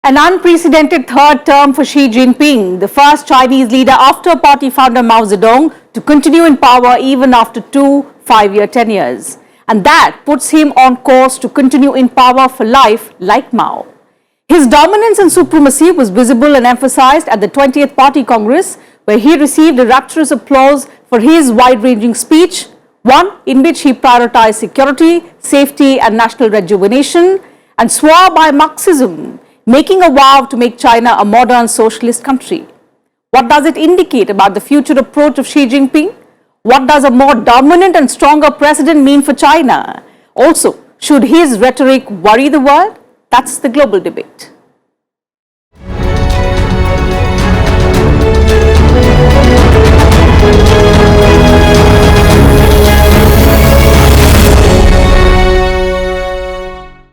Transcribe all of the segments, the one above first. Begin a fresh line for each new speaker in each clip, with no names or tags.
An unprecedented third term for Xi Jinping, the first Chinese leader after party founder Mao Zedong to continue in power even after two 5-year tenures. And that puts him on course to continue in power for life like Mao. His dominance and supremacy was visible and emphasized at the 20th Party Congress, where he received a rapturous applause for his wide-ranging speech, one in which he prioritized security, safety and national rejuvenation, and swore by Marxism, making a vow to make China a modern socialist country. What does it indicate about the future approach of Xi Jinping? What does a more dominant and stronger president mean for China? Also, should his rhetoric worry the world? That's the global debate.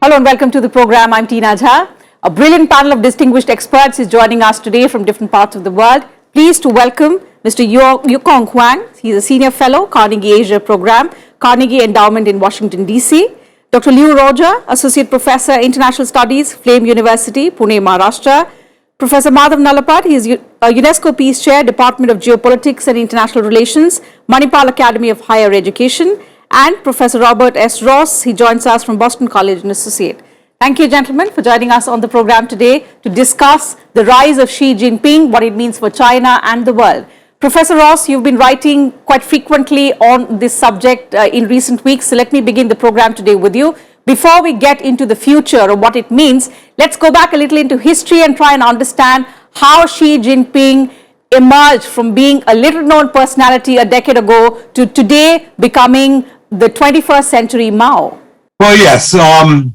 Hello and welcome to the program. I'm Teena. A brilliant panel of distinguished experts is joining us today from different parts of the world. Pleased to welcome Mr. Yukong Huang. He's a senior fellow, Carnegie Asia Program, Carnegie Endowment in Washington, D.C. Dr. Liu Roja, Associate Professor, International Studies, Flame University, Pune, Maharashtra. Professor Madhav Nalapat, he is a UNESCO Peace Chair, Department of Geopolitics and International Relations, Manipal Academy of Higher Education. And Professor Robert S. Ross, he joins us from Boston College and Associate. Thank you, gentlemen, for joining us on the program today to discuss the rise of Xi Jinping, what it means for China and the world. Professor Ross, you've been writing quite frequently on this subject in recent weeks, so let me begin the program today with you. Before we get into the future of what it means, let's go back a little into history and try and understand how Xi Jinping emerged from being a little-known personality a decade ago to today becoming the 21st century Mao.
Well, yes,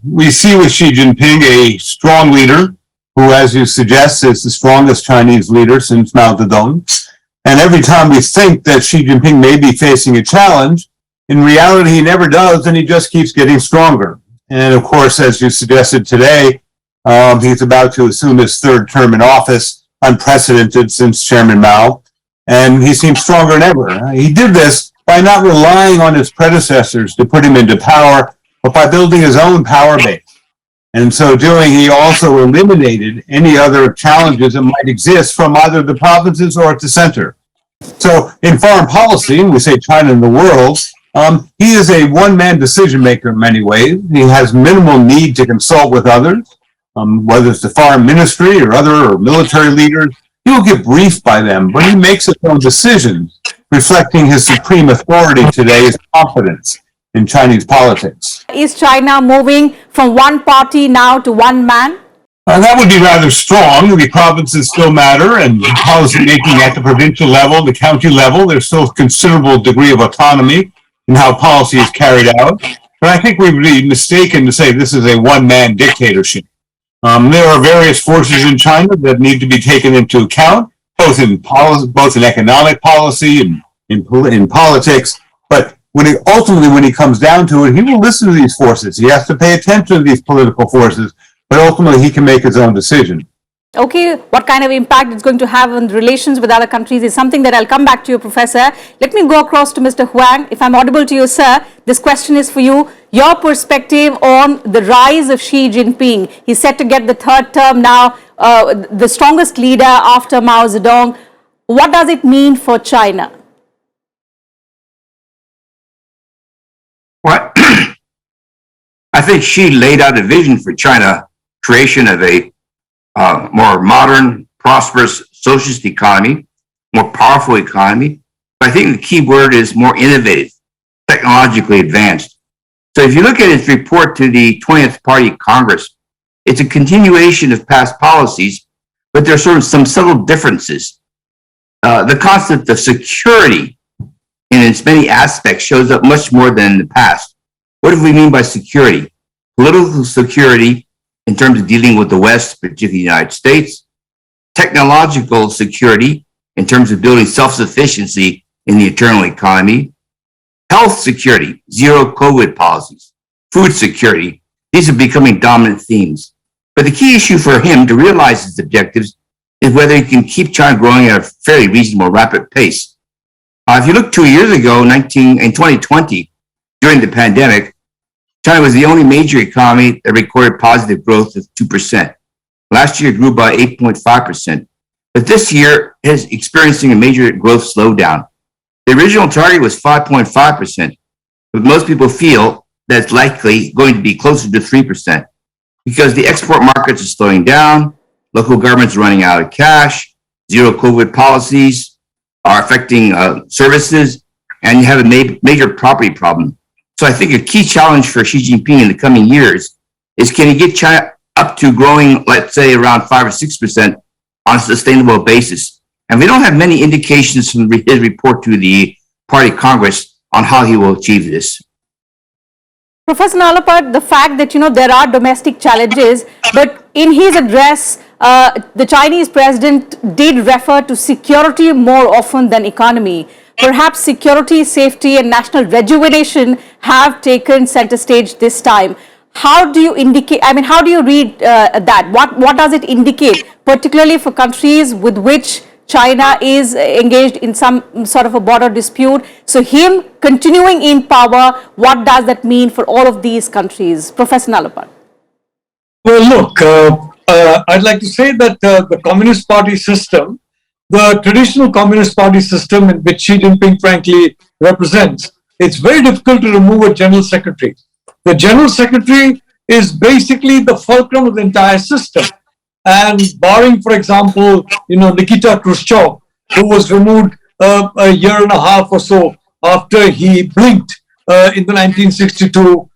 we see with Xi Jinping a strong leader who, as you suggest, is the strongest Chinese leader since Mao Zedong. And every time we think that Xi Jinping may be facing a challenge, in reality, he never does, and he just keeps getting stronger. And of course, as you suggested today, he's about to assume his third term in office, unprecedented since Chairman Mao, and he seems stronger than ever. He did this by not relying on his predecessors to put him into power, but by building his own power base. And in so doing, he also eliminated any other challenges that might exist from either the provinces or at the center. So in foreign policy, and we say China and the world, he is a one-man decision maker in many ways. He has minimal need to consult with others, whether it's the foreign ministry or other or military leaders. He will get briefed by them, but he makes his own decisions, reflecting his supreme authority today, his confidence in Chinese politics.
Is China moving from one party now to one man?
That would be rather strong. The provinces still matter, and policy making at the provincial level, the county level, there's still a considerable degree of autonomy in how policy is carried out. But I think we would be mistaken to say this is a one-man dictatorship. There are various forces in China that need to be taken into account, both in economic policy and in politics. But when he comes down to it, he will listen to these forces. He has to pay attention to these political forces, but ultimately he can make his own decision.
Okay, what kind of impact it's going to have on relations with other countries is something that I'll come back to you, Professor. Let me go across to Mr. Huang. If I'm audible to you, sir, this question is for you. Your perspective on the rise of Xi Jinping. He's set to get the third term now, the strongest leader after Mao Zedong. What does it mean for China?
Well, I think Xi laid out a vision for China, creation of a more modern, prosperous socialist economy, more powerful economy. But I think the key word is more innovative, technologically advanced. So if you look at his report to the 20th Party Congress, it's a continuation of past policies, but there are sort of some subtle differences. The concept of security in its many aspects shows up much more than in the past. What do we mean by security? Political security in terms of dealing with the West, particularly the United States. Technological security in terms of building self-sufficiency in the internal economy. Health security, zero COVID policies. Food security, these are becoming dominant themes. But the key issue for him to realize his objectives is whether he can keep China growing at a fairly reasonable, rapid pace. If you look 2 years ago, in 2020, during the pandemic, China was the only major economy that recorded positive growth of 2%. Last year it grew by 8.5%. But this year is experiencing a major growth slowdown. The original target was 5.5%, but most people feel that it's likely going to be closer to 3% because the export markets are slowing down, local governments are running out of cash, zero COVID policies are affecting services, and you have a major property problem. So I think a key challenge for Xi Jinping in the coming years is can he get China up to growing, let's say, around 5 or 6% on a sustainable basis? And we don't have many indications from his report to the Party Congress on how he will achieve this.
Professor Nalapat, the fact that, there are domestic challenges, but in his address, the Chinese president did refer to security more often than economy. Perhaps security, safety, and national rejuvenation have taken center stage this time. How do you how do you read that? What does it indicate, particularly for countries with which China is engaged in some sort of a border dispute? So him continuing in power, what does that mean for all of these countries? Professor Nalapat.
Well, look, I'd like to say that the Communist Party system, the traditional Communist Party system in which Xi Jinping frankly represents, it's very difficult to remove a General Secretary. The General Secretary is basically the fulcrum of the entire system. And barring, for example, Nikita Khrushchev, who was removed a year and a half or so after he blinked in the 1962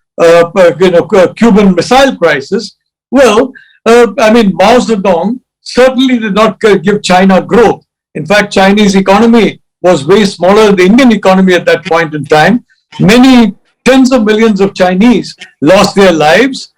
Cuban Missile Crisis. Well, Mao Zedong certainly did not give China growth. In fact, Chinese economy was way smaller than the Indian economy at that point in time. Many tens of millions of Chinese lost their lives,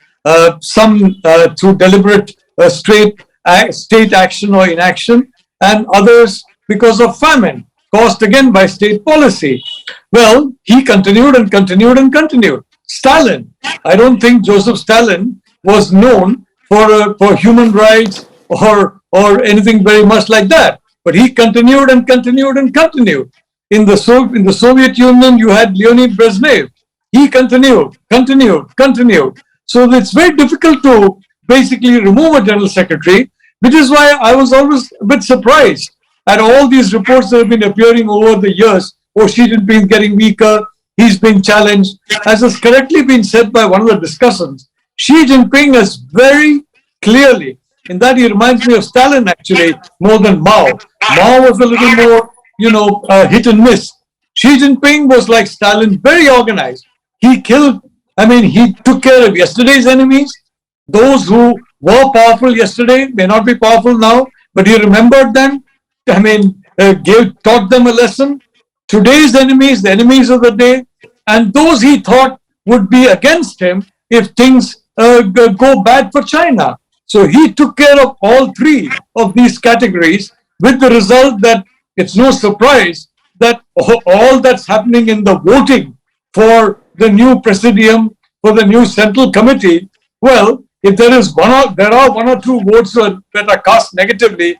some through deliberate state action or inaction, and others because of famine, caused again by state policy. Well, he continued and continued and continued. Stalin, I don't think Joseph Stalin was known for human rights or anything very much like that, but he continued and continued and continued. In the Soviet Union, you had Leonid Brezhnev. He continued. So it's very difficult to basically remove a General Secretary, which is why I was always a bit surprised at all these reports that have been appearing over the years. Oh, Xi Jinping is getting weaker, he's being challenged. As has correctly been said by one of the discussants, Xi Jinping has very clearly, in that he reminds me of Stalin actually, more than Mao. Mao was a little more, hit and miss. Xi Jinping was like Stalin, very organized. He took care of yesterday's enemies. Those who were powerful yesterday may not be powerful now, but he remembered them. Taught them a lesson. Today's enemies, the enemies of the day, and those he thought would be against him if things go bad for China. So he took care of all three of these categories, with the result that it's no surprise that all that's happening in the voting for the new presidium, for the new central committee, well, if there are one or two votes that are cast negatively,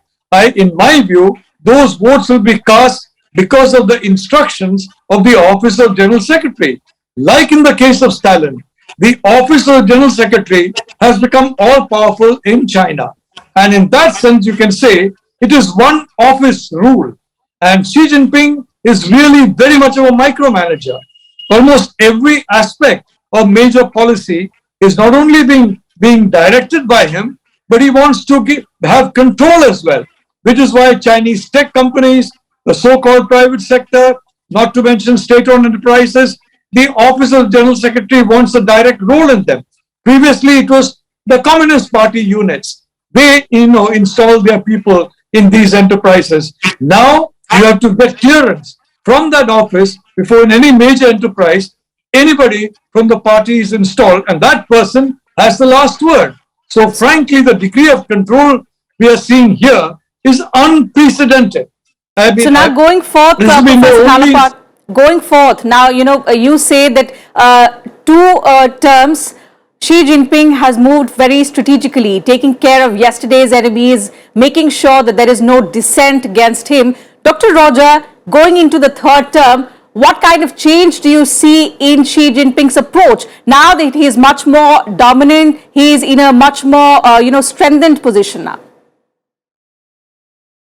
in my view, those votes will be cast because of the instructions of the Office of General Secretary. Like in the case of Stalin, the Office of General Secretary has become all-powerful in China. And in that sense, you can say it is one office rule. And Xi Jinping is really very much of a micromanager. Almost every aspect of major policy is not only being directed by him, but he wants to have control as well, which is why Chinese tech companies, the so-called private sector, not to mention state-owned enterprises, the Office of General Secretary wants a direct role in them. Previously, it was the Communist Party units. They, installed their people in these enterprises. Now, you have to get clearance from that office before in any major enterprise, anybody from the party is installed, and that person has the last word. So frankly, the degree of control we are seeing here is unprecedented.
So now going forth, going forth, now, you say that 2 terms, Xi Jinping has moved very strategically, taking care of yesterday's enemies, making sure that there is no dissent against him. Dr. Roger, going into the 3rd term, What kind of change do you see in Xi Jinping's approach now that he is much more dominant? He is in a much more, strengthened position now.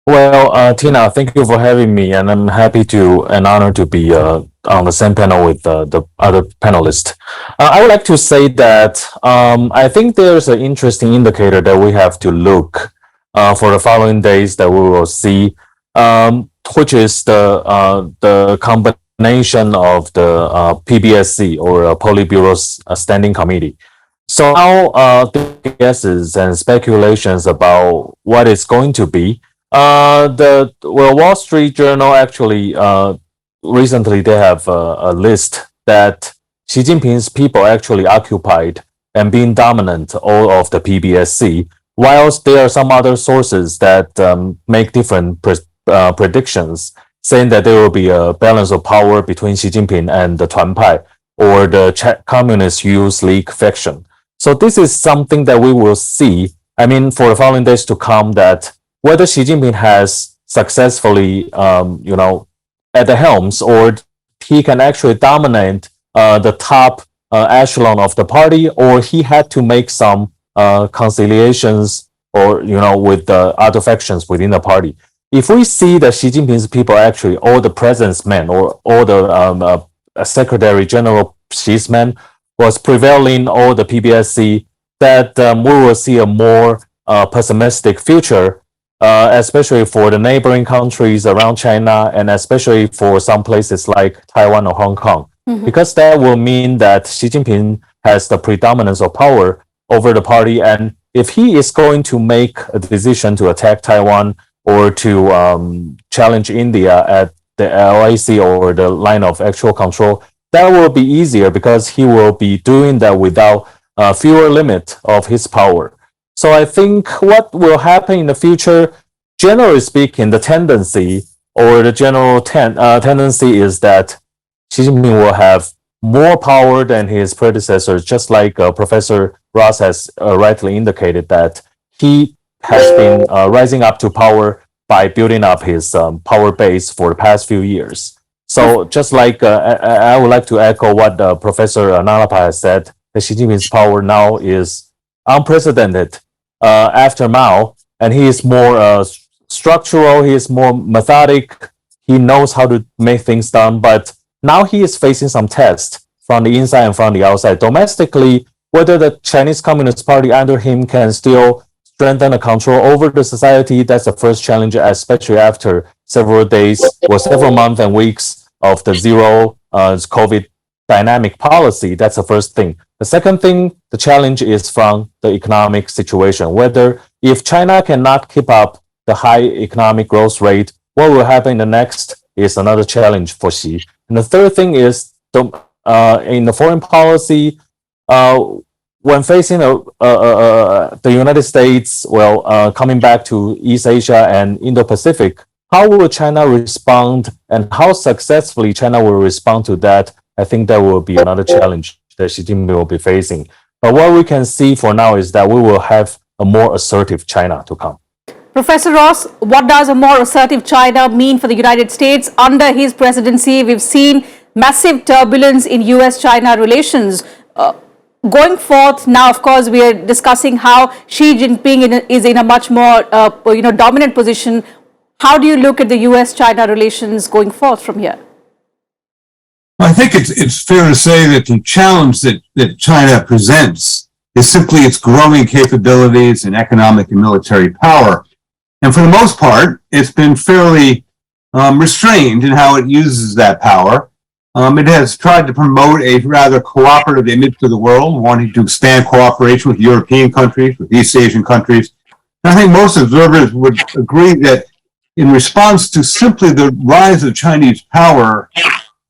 Well, Teena, thank you for having me, and I'm happy to and honored to be on the same panel with the other panelists. I would like to say that I think there's an interesting indicator that we have to look for the following days that we will see, which is the combination of the PBSC or Politburo's Standing Committee. So now the guesses and speculations about what it's going to be. Wall Street Journal actually recently they have a list that Xi Jinping's people actually occupied and being dominant all of the PBSC, whilst there are some other sources that make different predictions, saying that there will be a balance of power between Xi Jinping and the Tuanpai or the Communist Youth League faction. So this is something that we will see, I mean, for the following days to come, that whether Xi Jinping has successfully, at the helms, or he can actually dominate the top echelon of the party, or he had to make some conciliations, or with the other factions within the party. If we see that Xi Jinping's people actually, all the president's men or all the Secretary General Xi's men was prevailing all the PBSC, that we will see a more pessimistic future. Especially for the neighboring countries around China, and especially for some places like Taiwan or Hong Kong, because that will mean that Xi Jinping has the predominance of power over the party. And if he is going to make a decision to attack Taiwan or to challenge India at the LAC or the line of actual control, that will be easier because he will be doing that without fewer limit of his power. So I think what will happen in the future, generally speaking, the tendency or the general tendency is that Xi Jinping will have more power than his predecessors, just like Professor Ross has rightly indicated that he has been rising up to power by building up his power base for the past few years. So just like I would like to echo what Professor Nalapa has said, that Xi Jinping's power now is unprecedented. After Mao, and he is more structural, he is more methodic, he knows how to make things done, but now he is facing some tests from the inside and from the outside. Domestically, whether the Chinese Communist Party under him can still strengthen the control over the society, that's the first challenge, especially after several days or several months and weeks of the zero COVID dynamic policy. That's the first thing. The second thing, the challenge is from the economic situation. Whether if China cannot keep up the high economic growth rate, what will happen in the next is another challenge for Xi. And the third thing is in the foreign policy, when facing the United States, coming back to East Asia and Indo-Pacific, how will China respond, and how successfully China will respond to that? I think that will be another challenge that Xi Jinping will be facing. But what we can see for now is that we will have a more assertive China to come.
Professor Ross, what does a more assertive China mean for the United States? Under his presidency, we've seen massive turbulence in US-China relations. Going forth, now, of course, we are discussing how Xi Jinping is in a much more dominant position. How do you look at the US-China relations going forth from here?
I think it's fair to say that the challenge that China presents is simply its growing capabilities in economic and military power. And for the most part, it's been fairly restrained in how it uses that power. It has tried to promote a rather cooperative image to the world, wanting to expand cooperation with European countries, with East Asian countries. And I think most observers would agree that in response to simply the rise of Chinese power,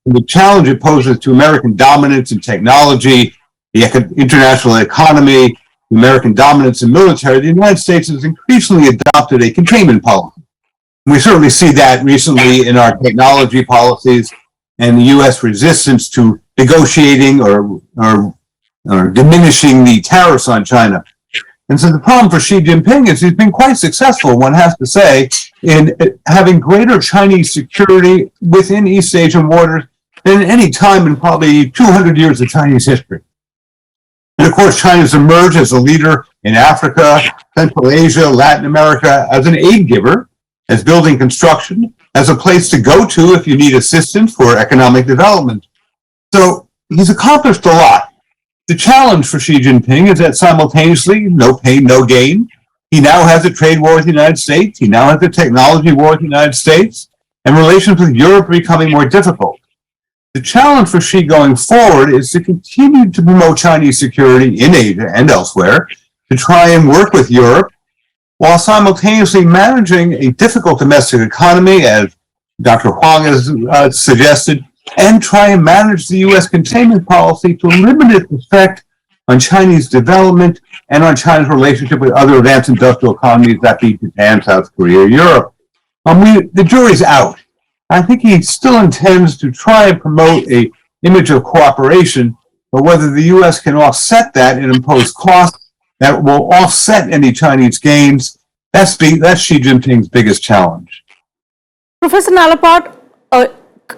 the challenge it poses to American dominance in technology, the international economy, the American dominance in military, the United States has increasingly adopted a containment policy. We certainly see that recently in our technology policies and the U.S. resistance to negotiating or diminishing the tariffs on China. And so the problem for Xi Jinping is he's been quite successful, one has to say, in having greater Chinese security within East Asian waters than any time in probably 200 years of Chinese history. And of course, China's emerged as a leader in Africa, Central Asia, Latin America, as an aid giver, as building construction, as a place to go to if you need assistance for economic development. So he's accomplished a lot. The challenge for Xi Jinping is that simultaneously, no pain, no gain. He now has a trade war with the United States. He now has a technology war with the United States, and relations with Europe are becoming more difficult. The challenge for Xi going forward is to continue to promote Chinese security in Asia and elsewhere, to try and work with Europe, while simultaneously managing a difficult domestic economy, as Dr. Huang has suggested, and try and manage the U.S. containment policy to limit its effect on Chinese development and on China's relationship with other advanced industrial economies, that be Japan, South Korea, Europe. The jury's out. I think he still intends to try and promote an image of cooperation, but whether the U.S. can offset that and impose costs that will offset any Chinese gains, that's Xi Jinping's biggest challenge.
Professor Nalapart,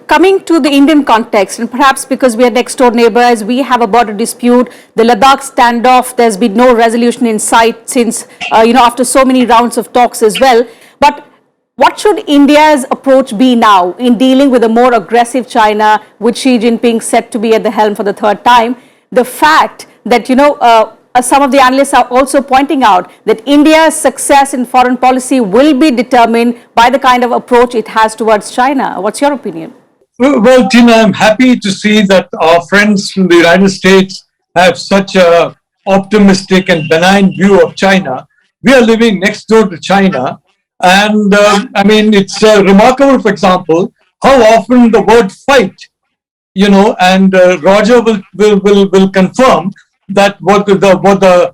coming to the Indian context, and perhaps because we are next door neighbors, we have a border dispute, the Ladakh standoff, there's been no resolution in sight since, after so many rounds of talks as well. But what should India's approach be now in dealing with a more aggressive China, with Xi Jinping set to be at the helm for the third time? The fact that, some of the analysts are also pointing out that India's success in foreign policy will be determined by the kind of approach it has towards China. What's your opinion?
Well, Teena, I'm happy to see that our friends from the United States have such a optimistic and benign view of China. We are living next door to China. And it's remarkable, for example, how often the word fight, and Roger will confirm that what the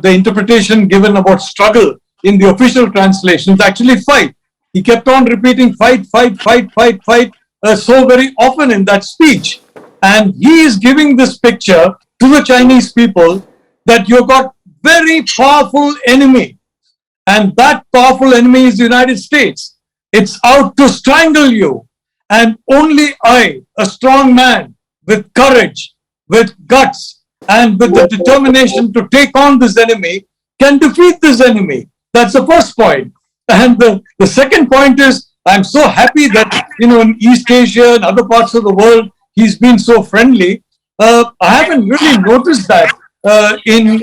interpretation given about struggle in the official translation is actually fight. He kept on repeating fight, fight, fight, fight, fight, so very often in that speech. And he is giving this picture to the Chinese people that you've got very powerful enemy. And that powerful enemy is the United States. It's out to strangle you. And only I, a strong man with courage, with guts, and with the determination to take on this enemy, can defeat this enemy. That's the first point. And the second point is, I'm so happy that, in East Asia and other parts of the world, he's been so friendly. I haven't really noticed that in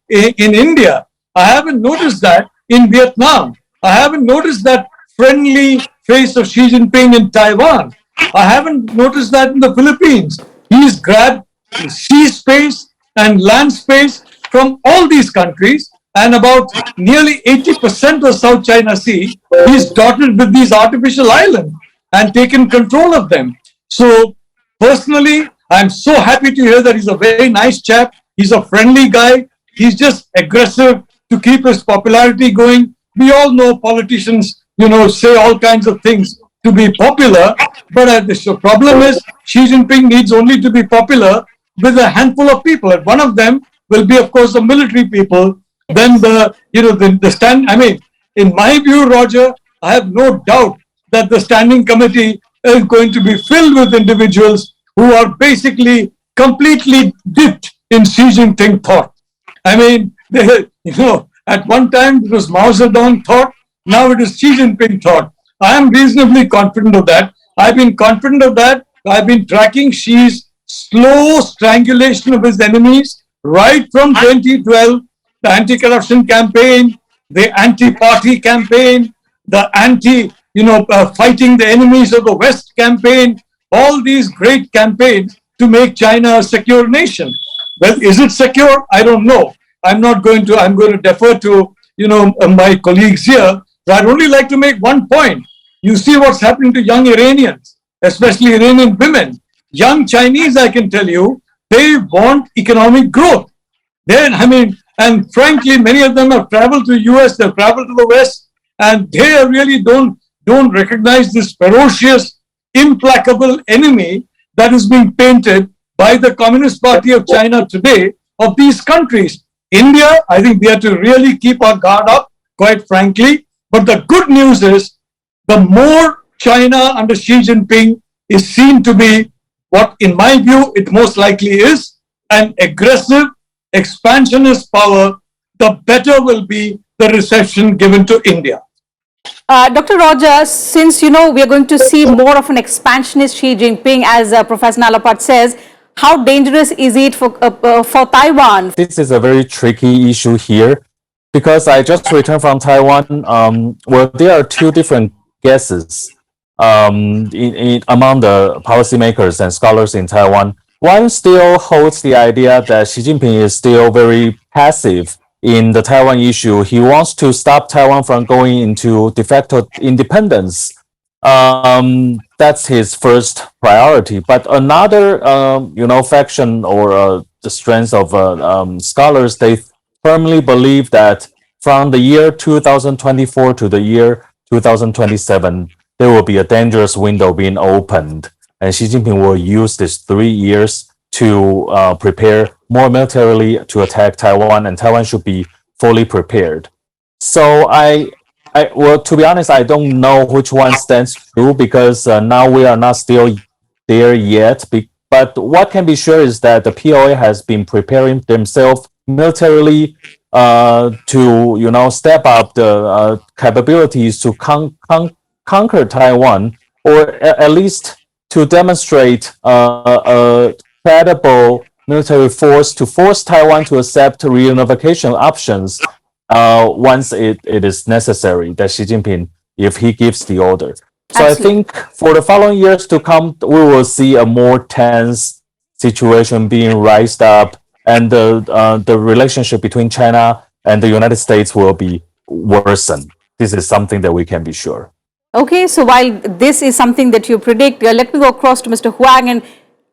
India. I haven't noticed that in Vietnam. I haven't noticed that friendly face of Xi Jinping in Taiwan. I haven't noticed that in the Philippines. He's grabbed sea space and land space from all these countries, and about nearly 80% of South China Sea is dotted with these artificial islands and taken control of them. So personally, I'm so happy to hear that he's a very nice chap. He's a friendly guy. He's just aggressive to keep his popularity going. We all know politicians, say all kinds of things to be popular, but the problem is Xi Jinping needs only to be popular with a handful of people, and one of them will be, of course, the military people. Then in my view, Roger, I have no doubt that the standing committee is going to be filled with individuals who are basically completely dipped in Xi Jinping thought. At one time it was Mao Zedong thought, now it is Xi Jinping thought. I am reasonably confident of that. I've been confident of that. I've been tracking Xi's slow strangulation of his enemies right from 2012, the anti-corruption campaign, the anti-party campaign, the fighting the enemies of the West campaign, all these great campaigns to make China a secure nation. Well, is it secure? I don't know. I'm going to defer to, my colleagues here. But I'd only like to make one point. You see what's happening to young Iranians, especially Iranian women. Young Chinese, I can tell you, they want economic growth. And frankly, many of them have traveled to the US, they've traveled to the West, and they really don't recognize this ferocious, implacable enemy that is being painted by the Communist Party of China today of these countries. India, I think we have to really keep our guard up, quite frankly. But the good news is, the more China under Xi Jinping is seen to be what, in my view, it most likely is, an aggressive, expansionist power, the better will be the reception given to India.
Dr. Rogers, since we are going to see more of an expansionist Xi Jinping, as Professor Nalapat says, how dangerous is it for Taiwan?
This is a very tricky issue here because I just returned from Taiwan. Well, there are two different guesses among the policymakers and scholars in Taiwan. One still holds the idea that Xi Jinping is still very passive in the Taiwan issue. He wants to stop Taiwan from going into de facto independence. That's his first priority. But another, faction or the strength of scholars, they firmly believe that from the year 2024 to the year 2027, there will be a dangerous window being opened, and Xi Jinping will use these 3 years to prepare more militarily to attack Taiwan, and Taiwan should be fully prepared. So well, to be honest, I don't know which one stands true because now we are not still there yet. But what can be sure is that the PLA has been preparing themselves militarily to step up the capabilities to conquer Taiwan, or at least to demonstrate a credible military force to force Taiwan to accept reunification options once it is necessary, that Xi Jinping, if he gives the order. So
Absolutely.
I think for the following years to come, we will see a more tense situation being raised up, and the relationship between China and the United States will be worsened. This is something that we can be sure.
Okay, so while this is something that you predict, let me go across to Mr. Huang and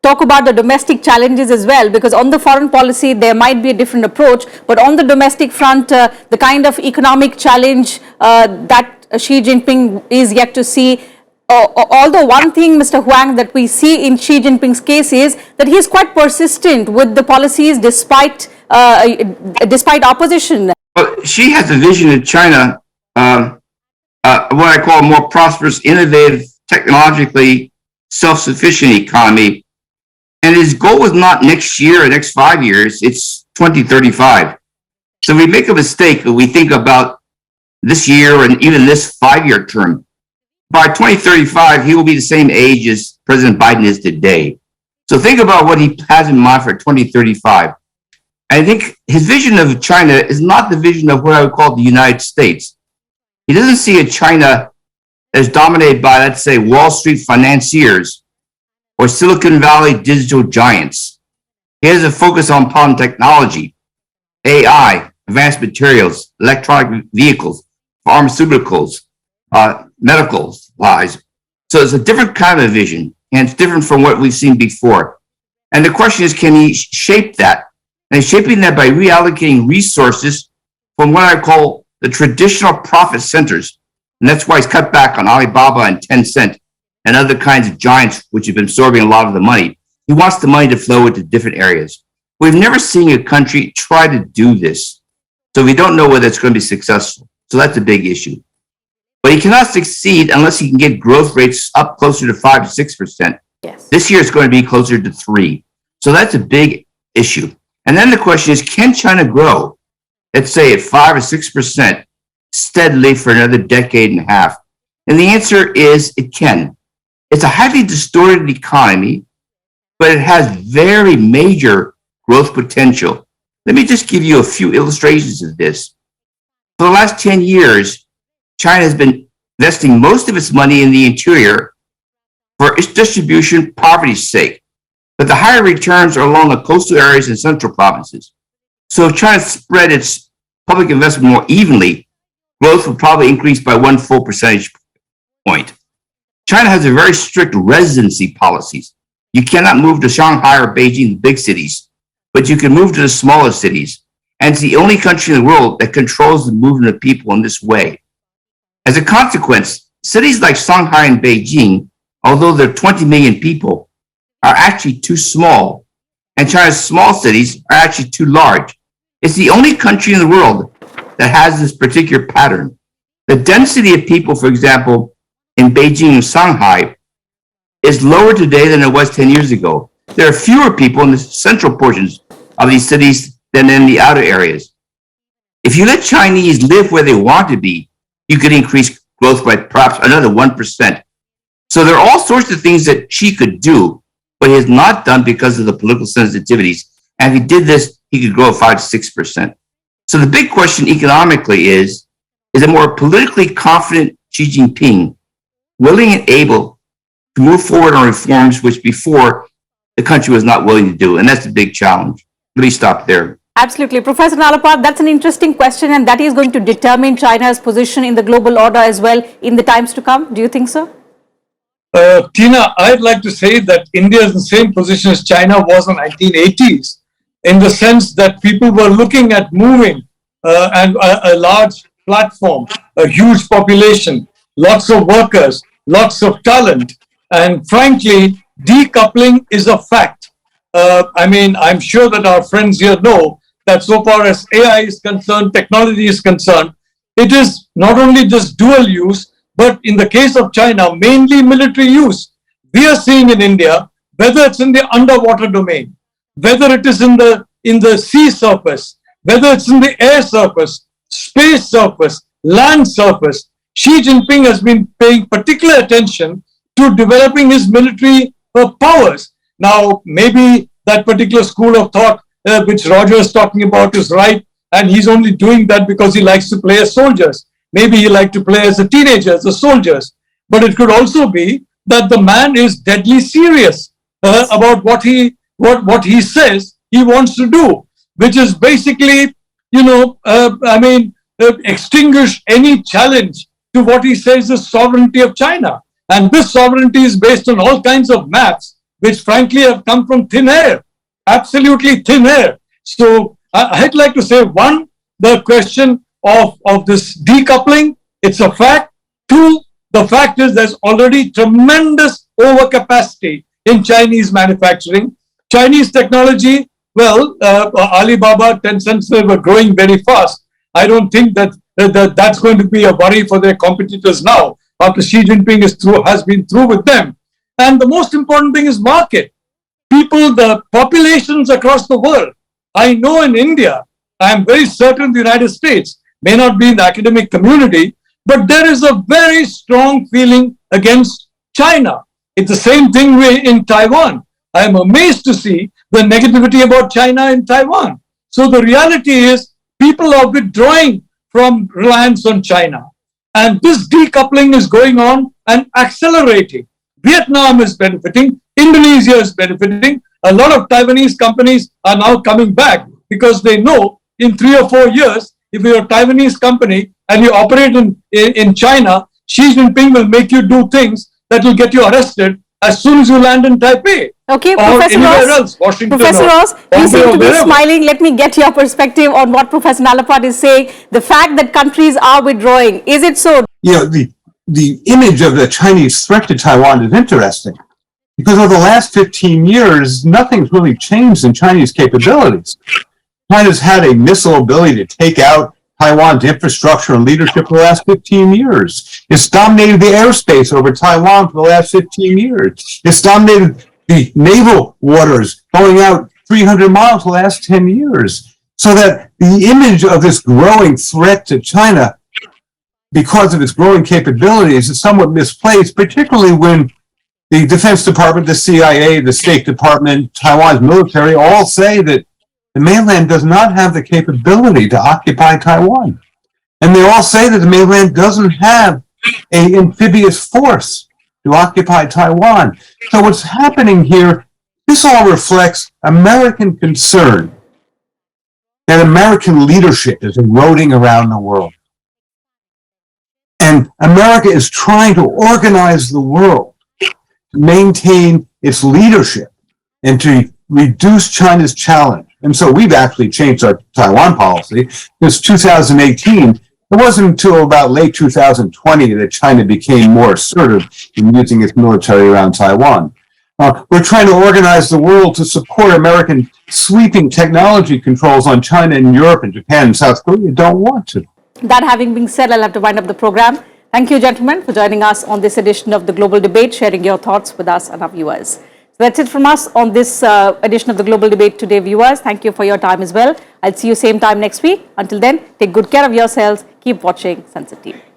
talk about the domestic challenges as well, because on the foreign policy there might be a different approach, but on the domestic front, the kind of economic challenge that Xi Jinping is yet to see. Although one thing, Mr. Huang, that we see in Xi Jinping's case is that he is quite persistent with the policies despite opposition.
Well, Xi has a vision of China, what I call a more prosperous, innovative, technologically self-sufficient economy. And his goal is not next year or next 5 years, it's 2035. So we make a mistake if we think about this year and even this 5-year term. By 2035, he will be the same age as President Biden is today. So think about what he has in mind for 2035. I think his vision of China is not the vision of what I would call the United States. He doesn't see a China as dominated by, let's say, Wall Street financiers or Silicon Valley digital giants. He has a focus on quantum technology, AI, advanced materials, electronic vehicles, pharmaceuticals, medical supplies. So it's a different kind of vision, and it's different from what we've seen before. And the question is, can he shape that? And he's shaping that by reallocating resources from what I call the traditional profit centers. And that's why he's cut back on Alibaba and Tencent and other kinds of giants which have been absorbing a lot of the money. He wants the money to flow into different areas. We've never seen a country try to do this. So we don't know whether it's going to be successful. So that's a big issue. But he cannot succeed unless he can get growth rates up closer to 5 to 6%.
Yes.
This year it's going to be closer to 3. So that's a big issue. And then the question is, can China grow, let's say at 5 or 6% steadily for another decade and a half? And the answer is it can. It's a highly distorted economy, but it has very major growth potential. Let me just give you a few illustrations of this. For the last 10 years, China has been investing most of its money in the interior for its distribution poverty's sake. But the higher returns are along the coastal areas and central provinces. So if China spread its public investment more evenly, growth would probably increase by 1 full percentage point. China has a very strict residency policies. You cannot move to Shanghai or Beijing, the big cities, but you can move to the smaller cities. And it's the only country in the world that controls the movement of people in this way. As a consequence, cities like Shanghai and Beijing, although there are 20 million people, are actually too small. And China's small cities are actually too large. It's the only country in the world that has this particular pattern. The density of people, for example, in Beijing and Shanghai is lower today than it was 10 years ago. There are fewer people in the central portions of these cities than in the outer areas. If you let Chinese live where they want to be, you could increase growth by perhaps another 1%. So there are all sorts of things that Xi could do, but he has not done because of the political sensitivities. And if he did this, he could grow 5 to 6%. So the big question economically is a more politically confident Xi Jinping willing and able to move forward on reforms which before the country was not willing to do? And that's the big challenge. Let me stop there.
Absolutely. Professor Nalapal, that's an interesting question, and that is going to determine China's position in the global order as well in the times to come. Do you think so?
Teena, I'd like to say that India is in the same position as China was in the 1980s, in the sense that people were looking at moving and a large platform, a huge population, lots of workers, lots of talent, and frankly, decoupling is a fact. I'm sure that our friends here know that so far as AI is concerned, technology is concerned, it is not only just dual use, but in the case of China, mainly military use. We are seeing in India, whether it's in the underwater domain, whether it is in the sea surface, whether it's in the air surface, space surface, land surface, Xi Jinping has been paying particular attention to developing his military powers. Now, maybe that particular school of thought which Roger is talking about is right, and he's only doing that because he likes to play as soldiers. Maybe he likes to play as a teenager, as a soldiers. But it could also be that the man is deadly serious about what he says he wants to do, which is basically, extinguish any challenge to what he says is sovereignty of China. And this sovereignty is based on all kinds of maps, which frankly have come from thin air, absolutely thin air. So I'd like to say, one, the question of this decoupling, it's a fact. Two, the fact is there's already tremendous overcapacity in Chinese manufacturing. Chinese technology, well, Alibaba, Tencent, they were growing very fast. I don't think that's going to be a worry for their competitors now, after Xi Jinping has been through with them. And the most important thing is market. People, the populations across the world. I know in India, I am very certain the United States may not be in the academic community, but there is a very strong feeling against China. It's the same thing in Taiwan. I am amazed to see the negativity about China in Taiwan. So the reality is people are withdrawing from reliance on China. And this decoupling is going on and accelerating. Vietnam is benefiting. Indonesia is benefiting. A lot of Taiwanese companies are now coming back because they know in 3 or 4 years, if you're a Taiwanese company and you operate in China, Xi Jinping will make you do things that will get you arrested as soon as you land in Taipei.
Okay,
or
Professor
anywhere
Ross.
else, Washington.
Professor Ross, you seem to be
wherever.
smiling. Let me get your perspective on what Professor Nalapal is saying. The fact that countries are withdrawing, is it so?
The image of the Chinese threat to Taiwan is interesting because over the last 15 years, nothing's really changed in Chinese capabilities. China's had a missile ability to take out Taiwan's infrastructure and leadership for the last 15 years. It's dominated the airspace over Taiwan for the last 15 years. It's dominated the naval waters going out 300 miles for the last 10 years. So that the image of this growing threat to China because of its growing capabilities is somewhat misplaced, particularly when the Defense Department, the CIA, the State Department, Taiwan's military all say that the mainland does not have the capability to occupy Taiwan. And they all say that the mainland doesn't have an amphibious force to occupy Taiwan. So what's happening here, this all reflects American concern that American leadership is eroding around the world. And America is trying to organize the world to maintain its leadership and to reduce China's challenge. And so we've actually changed our Taiwan policy. Since 2018, it wasn't until about late 2020 that China became more assertive in using its military around Taiwan. We're trying to organize the world to support American sweeping technology controls on China and Europe and Japan and South Korea don't want to.
That having been said, I'll have to wind up the program. Thank you, gentlemen, for joining us on this edition of the Global Debate, sharing your thoughts with us and our viewers. So that's it from us on this edition of the Global Debate today, viewers. Thank you for your time as well. I'll see you same time next week. Until then, take good care of yourselves. Keep watching Sansad TV.